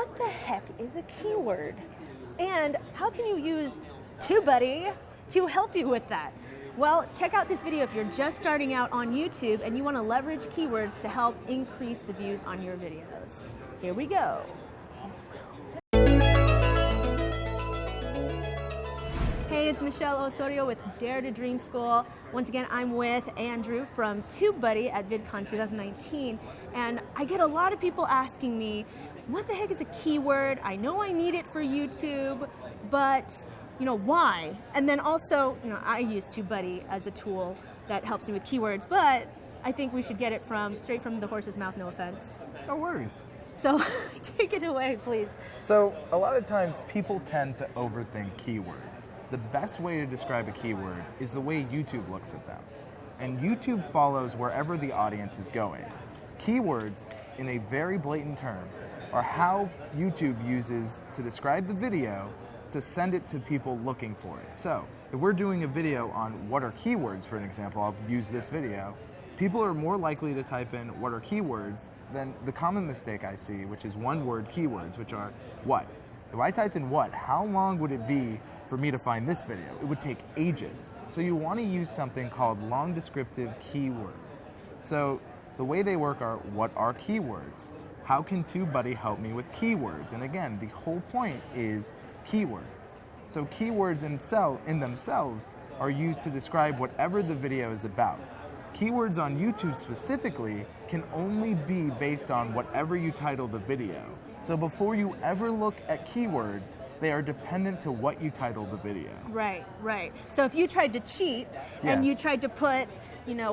what the heck is a keyword? And how can you use TubeBuddy to help you with that? Well, check out this video if you're just starting out on YouTube and you want to leverage keywords to help increase the views on your videos. Here we go. Hey, it's Michelle Osorio with Dare to Dream School. Once again, I'm with Andrew from TubeBuddy at VidCon 2019, and I get a lot of people asking me, what the heck is a keyword? I know I need it for YouTube, but why? And then also, I use TubeBuddy as a tool that helps me with keywords, but I think we should get it straight from the horse's mouth, no offense. No worries. So take it away, please. So a lot of times people tend to overthink keywords. The best way to describe a keyword is the way YouTube looks at them. And YouTube follows wherever the audience is going. Keywords, in a very blatant term, are how YouTube uses to describe the video to send it to people looking for it. So if we're doing a video on what are keywords, for an example, I'll use this video, people are more likely to type in what are keywords than the common mistake I see, which is one word keywords, which are what. If I typed in what, how long would it be for me to find this video? It would take ages. So you want to use something called long descriptive keywords. So the way they work are, what are keywords? How can TubeBuddy help me with keywords? And again, the whole point is keywords. So keywords in themselves are used to describe whatever the video is about. Keywords on YouTube specifically can only be based on whatever you title the video. So before you ever look at keywords, they are dependent to what you title the video. Right, right. So if you tried to cheat and you tried to put,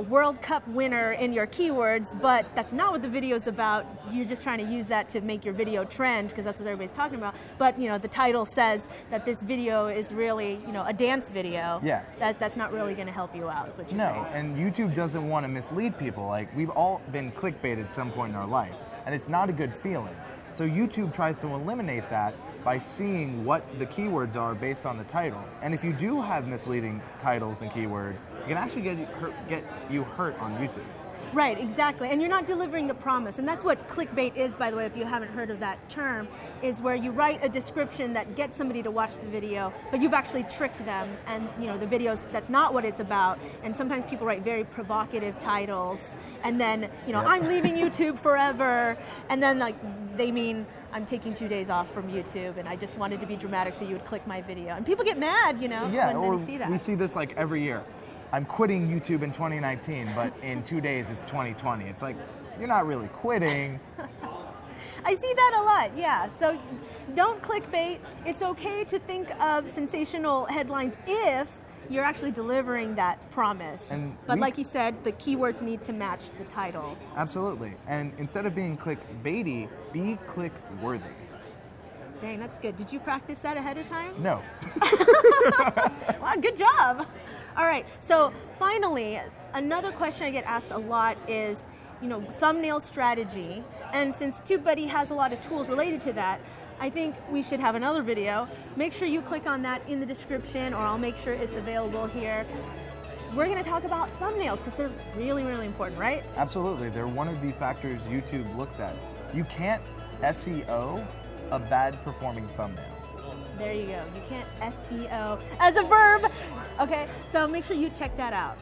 World Cup winner in your keywords, but that's not what the video is about, you're just trying to use that to make your video trend because that's what everybody's talking about. But the title says that this video is really, a dance video. Yes. That's not really going to help you out, is what you're saying. No, and YouTube doesn't want to mislead people. Like, we've all been clickbaited at some point in our life, and it's not a good feeling. So YouTube tries to eliminate that by seeing what the keywords are based on the title. And if you do have misleading titles and keywords, it can actually get you hurt on YouTube. Right, exactly. And you're not delivering the promise. And that's what clickbait is, by the way, if you haven't heard of that term, is where you write a description that gets somebody to watch the video, but you've actually tricked them. And the videos, that's not what it's about. And sometimes people write very provocative titles. And then, I'm leaving YouTube forever. And then they mean, I'm taking 2 days off from YouTube and I just wanted to be dramatic so you would click my video. And people get mad, when they see that. We see this every year. I'm quitting YouTube in 2019, but in 2 days it's 2020. It's like, you're not really quitting. I see that a lot, yeah. So don't clickbait. It's okay to think of sensational headlines if you're actually delivering that promise. But like you said, the keywords need to match the title. Absolutely. And instead of being clickbaity, be click-worthy. Dang, that's good. Did you practice that ahead of time? No. Wow, good job. All right, so finally, another question I get asked a lot is, thumbnail strategy. And since TubeBuddy has a lot of tools related to that, I think we should have another video. Make sure you click on that in the description, or I'll make sure it's available here. We're going to talk about thumbnails because they're really, really important, right? Absolutely. They're one of the factors YouTube looks at. You can't SEO a bad performing thumbnail. There you go. You can't SEO as a verb. Okay, so make sure you check that out.